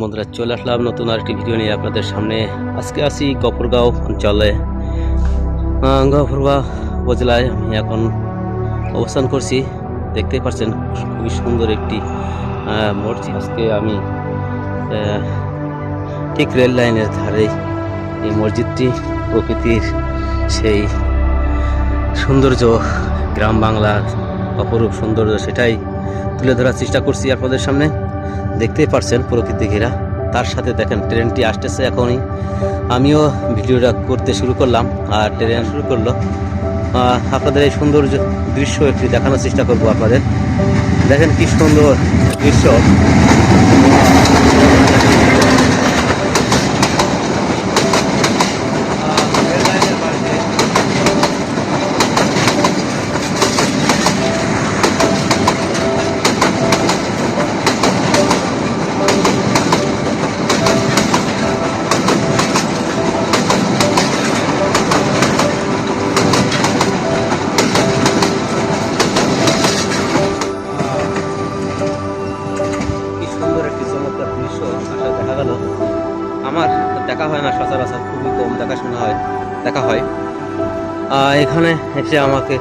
বন্ধুরা চলে আসলাম নতুন আরেকটি ভিডিও নিয়ে আপনাদের সামনে। আজকে আছি গফরগাঁও অঞ্চলে। গফরগাঁও উপজেলায় আমি এখন অবস্থান করছি। দেখতেই পাচ্ছেন খুবই সুন্দর একটি মসজিদ। আজকে আমি ঠিক রেল লাইনের ধারে এই মসজিদটি প্রকৃতির সেই সৌন্দর্য, গ্রাম বাংলার অপরূপ সৌন্দর্য সেটাই তুলে ধরার চেষ্টা করছি আপনাদের সামনে। দেখতেই পাচ্ছেন প্রকৃতি ঘেরা, তার সাথে দেখেন ট্রেনটি আসতেছে এখনই। আমিও ভিডিওটা করতে শুরু করলাম আর ট্রেন শুরু করলো। আপনাদের এই সুন্দর দৃশ্য একটি দেখানোর চেষ্টা করব আপনাদের। দেখেন কি সুন্দর দৃশ্য। দেখা গেল আমার দেখা হয় না সচরাচর, খুবই কম দেখা হয়। এখানে এসে আমাকে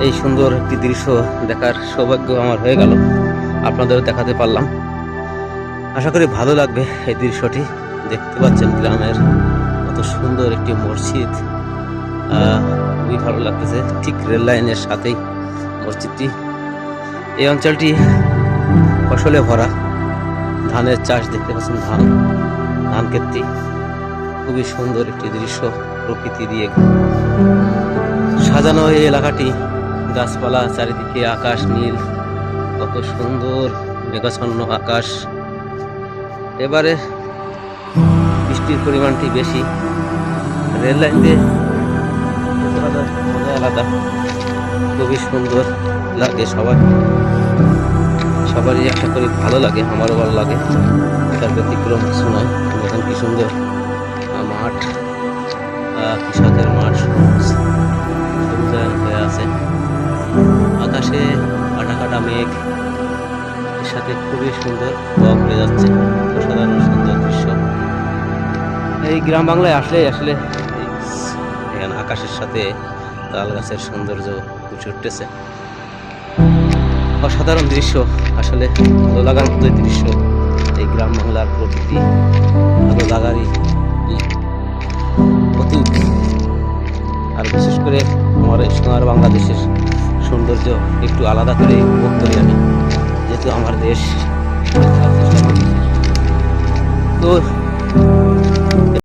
এই সুন্দর একটি দৃশ্য দেখার সৌভাগ্য আমার হয়ে গেল, আপনাদেরও দেখাতে পারলাম। আশা করি ভালো লাগবে এই দৃশ্যটি। দেখতে পাচ্ছেন গ্রামের কত সুন্দর একটি মসজিদ, খুবই ভালো লাগতেছে। ঠিক রেল লাইনের সাথেই মসজিদটি। এই অঞ্চলটি ফসলে ভরা, ধানের চাষ দেখতে পাচ্ছেন, ধান ক্ষেত্রে খুবই সুন্দর একটি দৃশ্য, প্রকৃতি দিয়ে সাজানো এই এলাকাটি। গাছপালা চারিদিকে, আকাশ নীল, কত সুন্দর মেঘাচ্ছন্ন আকাশ। এবারে বৃষ্টির পরিমাণটি বেশি। রেল লাইন দিয়ে মজা আলাদা, খুবই সুন্দর লাগে সবারই আশা করি ভালো লাগে, আমারও ভালো লাগে। তার ব্যতিক্রম কিছু নয়। এখন কি সুন্দর মাঠ, কৃষকের মাঠ সবুজায়ন হয়ে আছে। আকাশে কাটা কাটা মেঘ, এর সাথে খুবই সুন্দর বক উড়ে যাচ্ছে। অসাধারণ সুন্দর দৃশ্য। এই গ্রাম বাংলায় আসলে এখানে আকাশের সাথে তাল গাছের সৌন্দর্য ফুটে উঠতেছে। অসাধারণ দৃশ্য, আসলে ভালো লাগার মতো দৃশ্য। এই গ্রাম বাংলার প্রকৃতি ভালো লাগারই প্রতীক। আর বিশেষ করে আমার এই সোনার বাংলাদেশের সৌন্দর্য একটু আলাদা করে উপভোগ করি আমি, যেহেতু আমার দেশ। তো